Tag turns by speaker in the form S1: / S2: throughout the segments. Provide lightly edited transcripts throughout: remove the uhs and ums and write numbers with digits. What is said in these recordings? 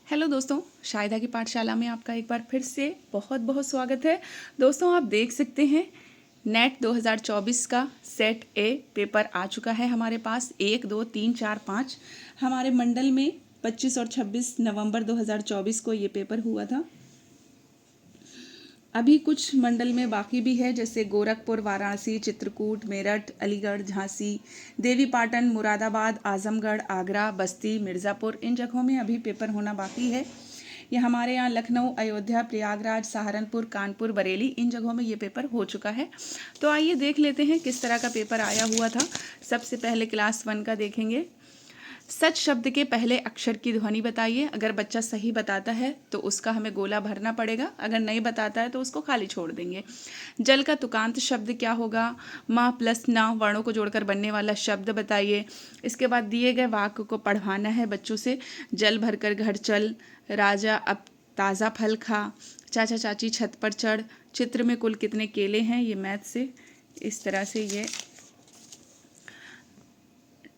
S1: Hello दोस्तों, शाहिदा की पाठशाला में आपका एक बार फिर से बहुत बहुत स्वागत है। दोस्तों, आप देख सकते हैं नेट 2024 का सेट ए पेपर आ चुका है हमारे पास। 1, 2, 3, 4, 5 हमारे मंडल में 25 और 26 नवंबर 2024 को ये पेपर हुआ था। अभी कुछ मंडल में बाकी भी है, जैसे गोरखपुर, वाराणसी, चित्रकूट, मेरठ, अलीगढ़, झांसी, देवीपाटन, मुरादाबाद, आजमगढ़, आगरा, बस्ती, मिर्ज़ापुर, इन जगहों में अभी पेपर होना बाकी है। ये हमारे यहाँ लखनऊ, अयोध्या, प्रयागराज, सहारनपुर, कानपुर, बरेली, इन जगहों में ये पेपर हो चुका है। तो आइए देख लेते हैं किस तरह का पेपर आया हुआ था। सबसे पहले क्लास 1 का देखेंगे। सच शब्द के पहले अक्षर की ध्वनि बताइए। अगर बच्चा सही बताता है तो उसका हमें गोला भरना पड़ेगा, अगर नहीं बताता है तो उसको खाली छोड़ देंगे। जल का तुकांत शब्द क्या होगा? माँ प्लस ना वर्णों को जोड़कर बनने वाला शब्द बताइए। इसके बाद दिए गए वाक्य को पढ़वाना है बच्चों से। जल भरकर घर चल, राजा अब ताज़ा फल खा, चाचा चाची छत पर चढ़, चित्र में कुल कितने केले हैं। ये मैथ से इस तरह से ये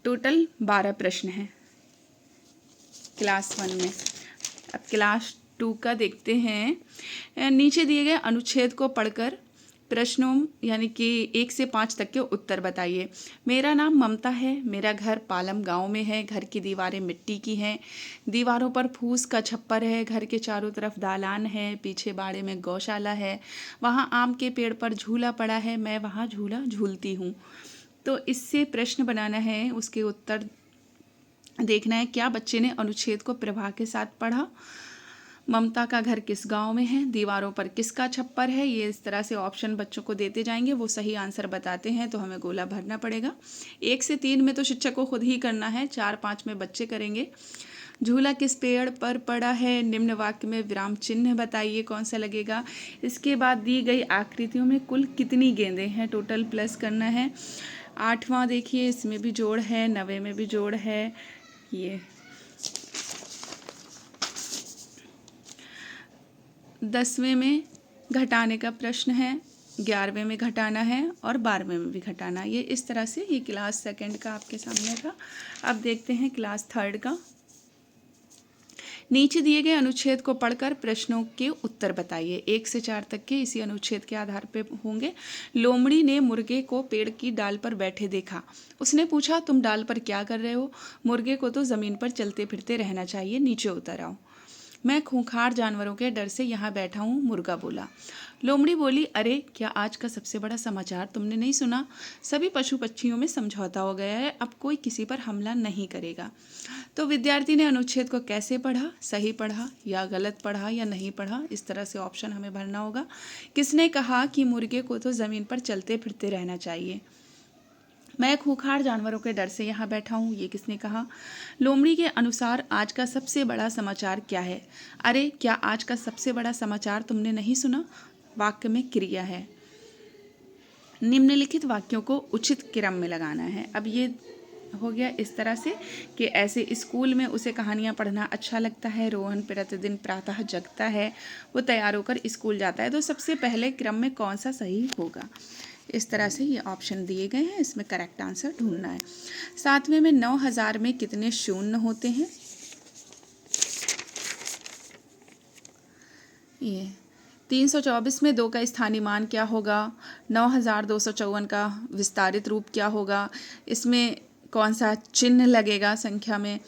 S1: टोटल 12 प्रश्न हैं क्लास 1 में। अब क्लास 2 का देखते हैं। नीचे दिए गए अनुच्छेद को पढ़कर प्रश्नों यानी कि 1 से 5 तक के उत्तर बताइए। मेरा नाम ममता है, मेरा घर पालम गांव में है, घर की दीवारें मिट्टी की हैं, दीवारों पर फूस का छप्पर है, घर के चारों तरफ दालान है, पीछे बाड़े में गौशाला है, वहाँ आम के पेड़ पर झूला पड़ा है, मैं वहाँ झूला झूलती हूँ। तो इससे प्रश्न बनाना है, उसके उत्तर देखना है। क्या बच्चे ने अनुच्छेद को प्रवाह के साथ पढ़ा? ममता का घर किस गांव में है? दीवारों पर किसका छप्पर है? ये इस तरह से ऑप्शन बच्चों को देते जाएंगे। वो सही आंसर बताते हैं तो हमें गोला भरना पड़ेगा। 1 से 3 में तो शिक्षक को खुद ही करना है, 4, 5 में बच्चे करेंगे। झूला किस पेड़ पर पड़ा है? निम्न वाक्य में विराम चिन्ह बताइए, कौन सा लगेगा। इसके बाद दी गई आकृतियों में कुल कितनी गेंदें हैं, टोटल प्लस करना है। 8वां देखिए, इसमें भी जोड़ है, 9वें में भी जोड़ है। ये 10वें में घटाने का प्रश्न है, 11वें में घटाना है और 12वें में भी घटाना। ये इस तरह से ये क्लास 2 का आपके सामने था। अब देखते हैं क्लास 3 का। नीचे दिए गए अनुच्छेद को पढ़कर प्रश्नों के उत्तर बताइए। 1 से 4 तक के इसी अनुच्छेद के आधार पर होंगे। लोमड़ी ने मुर्गे को पेड़ की डाल पर बैठे देखा। उसने पूछा, तुम डाल पर क्या कर रहे हो? मुर्गे को तो ज़मीन पर चलते फिरते रहना चाहिए, नीचे उतर आओ। मैं खूंखार जानवरों के डर से यहाँ बैठा हूँ, मुर्गा बोला। लोमड़ी बोली, अरे क्या आज का सबसे बड़ा समाचार तुमने नहीं सुना? सभी पशु पक्षियों में समझौता हो गया है, अब कोई किसी पर हमला नहीं करेगा। तो विद्यार्थी ने अनुच्छेद को कैसे पढ़ा? सही पढ़ा या गलत पढ़ा या नहीं पढ़ा, इस तरह से ऑप्शन हमें भरना होगा। किसने कहा कि मुर्गे को तो ज़मीन पर चलते फिरते रहना चाहिए? मैं खूंखार जानवरों के डर से यहाँ बैठा हूँ, ये किसने कहा? लोमड़ी के अनुसार आज का सबसे बड़ा समाचार क्या है? अरे क्या आज का सबसे बड़ा समाचार तुमने नहीं सुना? वाक्य में क्रिया है। निम्नलिखित वाक्यों को उचित क्रम में लगाना है। अब ये हो गया इस तरह से कि ऐसे स्कूल में उसे कहानियाँ पढ़ना अच्छा लगता है। रोहन प्रतिदिन प्रातः जगता है, वो तैयार होकर स्कूल जाता है। तो सबसे पहले क्रम में कौन सा सही होगा? इस तरह से ये ऑप्शन दिए गए हैं, इसमें करेक्ट आंसर ढूंढना है। 7वें में 9000 में कितने शून्य होते हैं? ये 324 में 2 का स्थानीय मान क्या होगा? 9254 का विस्तारित रूप क्या होगा? इसमें कौन सा चिन्ह लगेगा संख्या में?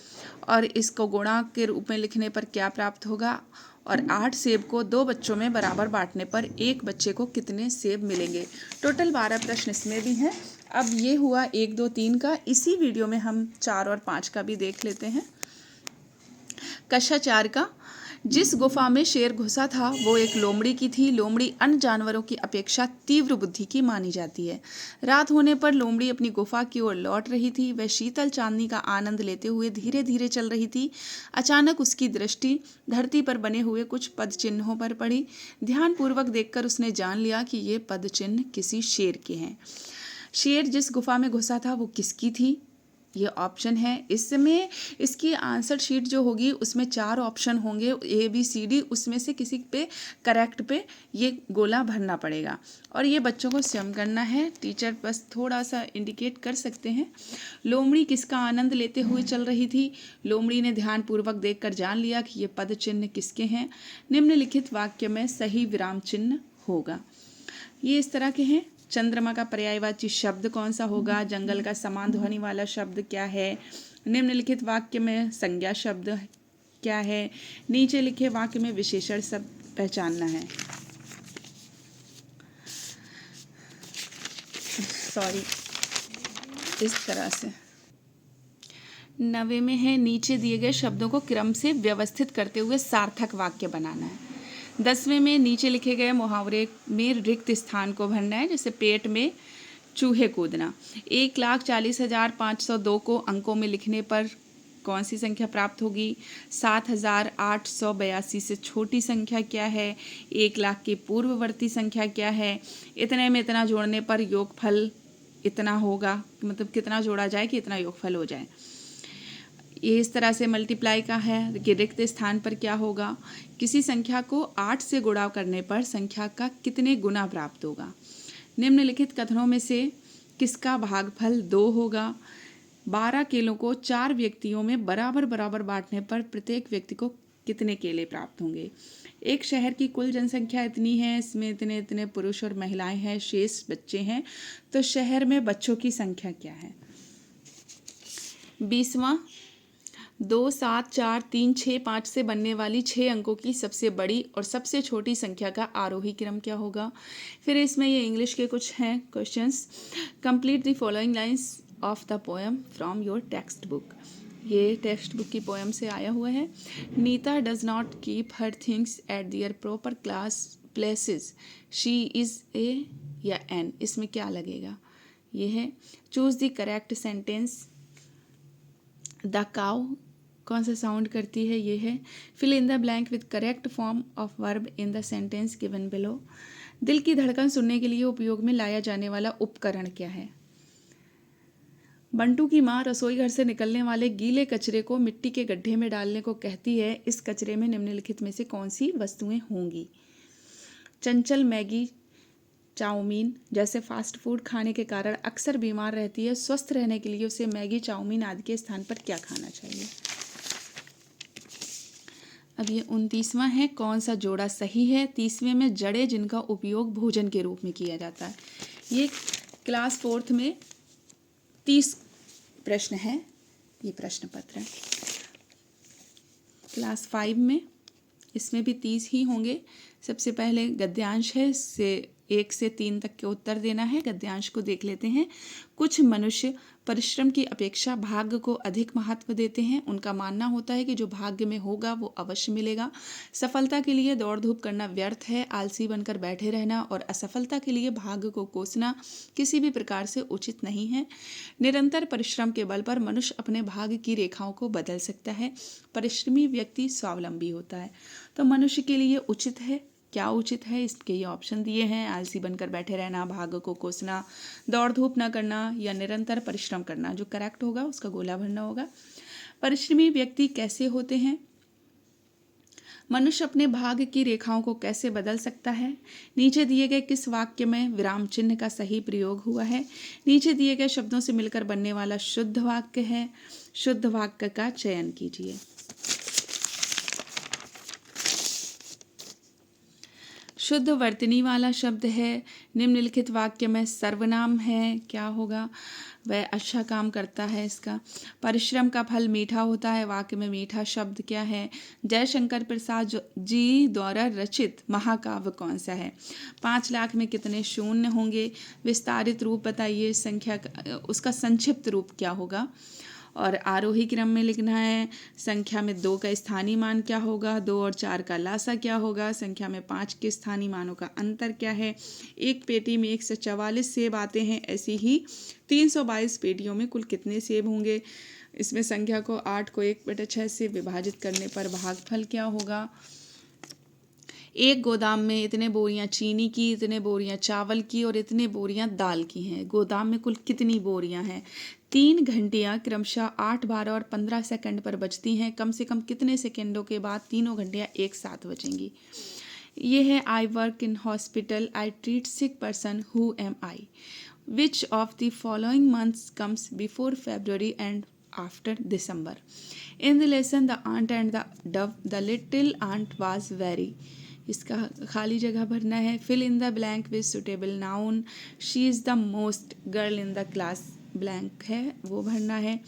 S1: और इसको गुणा के रूप में लिखने पर क्या प्राप्त होगा? और 8 सेब को 2 बच्चों में बराबर बांटने पर एक बच्चे को कितने सेब मिलेंगे? टोटल 12 प्रश्न इसमें भी हैं। अब ये हुआ 1, 2, 3 का। इसी वीडियो में हम 4 और 5 का भी देख लेते हैं। कक्षा 4 का। जिस गुफा में शेर घुसा था वो एक लोमड़ी की थी। लोमड़ी अन्य जानवरों की अपेक्षा तीव्र बुद्धि की मानी जाती है। रात होने पर लोमड़ी अपनी गुफा की ओर लौट रही थी। वह शीतल चांदनी का आनंद लेते हुए धीरे धीरे चल रही थी। अचानक उसकी दृष्टि धरती पर बने हुए कुछ पद चिन्हों पर पड़ी। ध्यानपूर्वक देखकर उसने जान लिया कि ये पद चिन्ह किसी शेर के हैं। शेर जिस गुफा में घुसा था वो किसकी थी? ये ऑप्शन है। इसमें इसकी आंसर शीट जो होगी उसमें 4 ऑप्शन होंगे ABCD, उसमें से किसी पे करेक्ट पे ये गोला भरना पड़ेगा और ये बच्चों को स्वयं करना है। टीचर बस थोड़ा सा इंडिकेट कर सकते हैं। लोमड़ी किसका आनंद लेते हुए चल रही थी? लोमड़ी ने ध्यानपूर्वक देखकर जान लिया कि ये पद चिन्ह किसके हैं। निम्नलिखित वाक्य में सही विराम चिन्ह होगा। ये इस तरह के हैं। चंद्रमा का पर्यायवाची शब्द कौन सा होगा? जंगल का समान ध्वनि वाला शब्द क्या है? निम्नलिखित वाक्य में संज्ञा शब्द क्या है? नीचे लिखे वाक्य में विशेषण शब्द पहचानना है। सॉरी, इस तरह से 9वें में है, नीचे दिए गए शब्दों को क्रम से व्यवस्थित करते हुए सार्थक वाक्य बनाना है। 10वें में नीचे लिखे गए मुहावरे में रिक्त स्थान को भरना है, जैसे पेट में चूहे कूदना। 1,40,502 को अंकों में लिखने पर कौन सी संख्या प्राप्त होगी? 7,882 से छोटी संख्या क्या है? 1,00,000 की पूर्ववर्ती संख्या क्या है? इतने में इतना जोड़ने पर योगफल इतना होगा, मतलब कितना जोड़ा जाए कि इतना योगफल हो जाए। ये इस तरह से मल्टीप्लाई का है कि रिक्त स्थान पर क्या होगा? किसी संख्या को 8 से गुणा करने पर संख्या का कितने गुना प्राप्त होगा? निम्नलिखित कथनों में से किसका भागफल 2 होगा? 12 केलों को 4 व्यक्तियों में बराबर बराबर बांटने पर प्रत्येक व्यक्ति को कितने केले प्राप्त होंगे? एक शहर की कुल जनसंख्या इतनी है, इसमें इतने इतने पुरुष और महिलाएं हैं, शेष बच्चे हैं, तो शहर में बच्चों की संख्या क्या है? 20वां 2, 7, 4, 3, 6, 5 से बनने वाली 6 अंकों की सबसे बड़ी और सबसे छोटी संख्या का आरोही क्रम क्या होगा? फिर इसमें ये इंग्लिश के कुछ हैं questions. Complete the following lines of the poem from your text book. ये टेक्स्ट बुक की पोएम से आया हुआ है। Nita does not keep her things at their proper class places, she is a या एन, इसमें क्या लगेगा? ये है। Choose the correct sentence. The cow कौन सा साउंड करती है? ये है। Fill in the blank with correct form of verb in the sentence given below. दिल की धड़कन सुनने के लिए उपयोग में लाया जाने वाला उपकरण क्या है? बंटू की माँ रसोई घर से निकलने वाले गीले कचरे को मिट्टी के गड्ढे में डालने को कहती है। इस कचरे में निम्नलिखित में से कौन सी वस्तुएं होंगी? चंचल मैगी, चाउमीन जैसे फास्ट फूड खाने के कारण अक्सर बीमार रहती है। स्वस्थ रहने के लिए उसे मैगी, चाउमीन आदि के स्थान पर क्या खाना चाहिए? अब ये 29वां है, कौन सा जोड़ा सही है? 30वें में जड़ें जिनका उपयोग भोजन के रूप में किया जाता है। ये क्लास 4th में 30 प्रश्न है, ये प्रश्न पत्र है। क्लास 5 में इसमें भी 30 ही होंगे। सबसे पहले गद्यांश है, इससे 1 से 3 तक के उत्तर देना है। गद्यांश को देख लेते हैं। कुछ मनुष्य परिश्रम की अपेक्षा भाग्य को अधिक महत्व देते हैं। उनका मानना होता है कि जो भाग्य में होगा वो अवश्य मिलेगा। सफलता के लिए दौड़ धूप करना व्यर्थ है। आलसी बनकर बैठे रहना और असफलता के लिए भाग्य को कोसना किसी भी प्रकार से उचित नहीं है। निरंतर परिश्रम के बल पर मनुष्य अपने भाग्य की रेखाओं को बदल सकता है। परिश्रमी व्यक्ति स्वावलंबी होता है। तो मनुष्य के लिए उचित है, क्या उचित है? इसके ये ऑप्शन दिए हैं। आलसी बनकर बैठे रहना, भाग्य को कोसना, दौड़ धूप न करना या निरंतर परिश्रम करना। जो करेक्ट होगा उसका गोला भरना होगा। परिश्रमी व्यक्ति कैसे होते हैं? मनुष्य अपने भाग्य की रेखाओं को कैसे बदल सकता है? नीचे दिए गए किस वाक्य में विराम चिन्ह का सही प्रयोग हुआ है? नीचे दिए गए शब्दों से मिलकर बनने वाला शुद्ध वाक्य है। शुद्ध वाक्य का चयन कीजिए। शुद्ध वर्तनी वाला शब्द है। निम्नलिखित वाक्य में सर्वनाम है, क्या होगा? वह अच्छा काम करता है। इसका परिश्रम का फल मीठा होता है। वाक्य में मीठा शब्द क्या है? जयशंकर प्रसाद जी द्वारा रचित महाकाव्य कौन सा है? 5 लाख में कितने शून्य होंगे? विस्तारित रूप बताइए। संख्या उसका संक्षिप्त रूप क्या होगा? और आरोही क्रम में लिखना है। संख्या में 2 का स्थानीय मान क्या होगा? 2 और 4 का लासा क्या होगा? संख्या में 5 के स्थानीय मानों का अंतर क्या है? एक पेटी में 144 सेब आते हैं, ऐसी ही 322 पेटियों में कुल कितने सेब होंगे? इसमें संख्या को 8 को 1/6 से विभाजित करने पर भागफल क्या होगा? एक गोदाम में इतने बोरियां चीनी की, इतने बोरियां चावल की और इतने बोरियां दाल की हैं। गोदाम में कुल कितनी बोरियां हैं? 3 घंटियां क्रमशः 8, 12 और 15 सेकंड पर बजती हैं। कम से कम कितने सेकंडों के बाद तीनों घंटियां एक साथ बजेंगी? ये है I work in hospital, I treat sick person, who am I? Which of the following months comes before February and after December? In the lesson the ant and the dove, the little ant was very. इसका खाली जगह भरना है। Fill in the blank with suitable noun. She is the most girl in the class, blank है वो भरना है।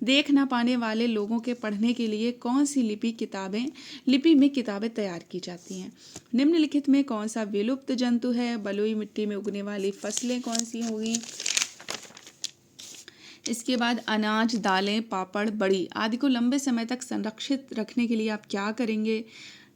S1: देख ना पाने वाले लोगों के पढ़ने के लिए कौन सी लिपि में किताबें तैयार की जाती हैं? निम्नलिखित में कौन सा विलुप्त जंतु है? बलुई मिट्टी में उगने वाली फसलें कौन सी होगी? इसके बाद अनाज, दालें, पापड़, बड़ी आदि को लंबे समय तक संरक्षित रखने के लिए आप क्या करेंगे?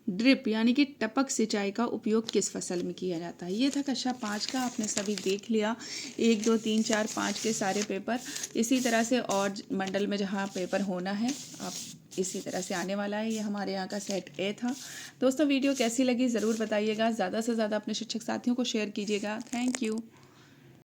S1: ड्रिप यानी कि टपक सिंचाई का उपयोग किस फसल में किया जाता है? ये था कक्षा 5 का, आपने सभी देख लिया 1, 2, 3, 4, 5 के सारे पेपर। इसी तरह से और मंडल में जहाँ पेपर होना है आप इसी तरह से आने वाला है। ये हमारे यहाँ का सेट ए था। दोस्तों वीडियो कैसी लगी ज़रूर बताइएगा। ज़्यादा से ज़्यादा अपने शिक्षक साथियों को शेयर कीजिएगा। Thank you.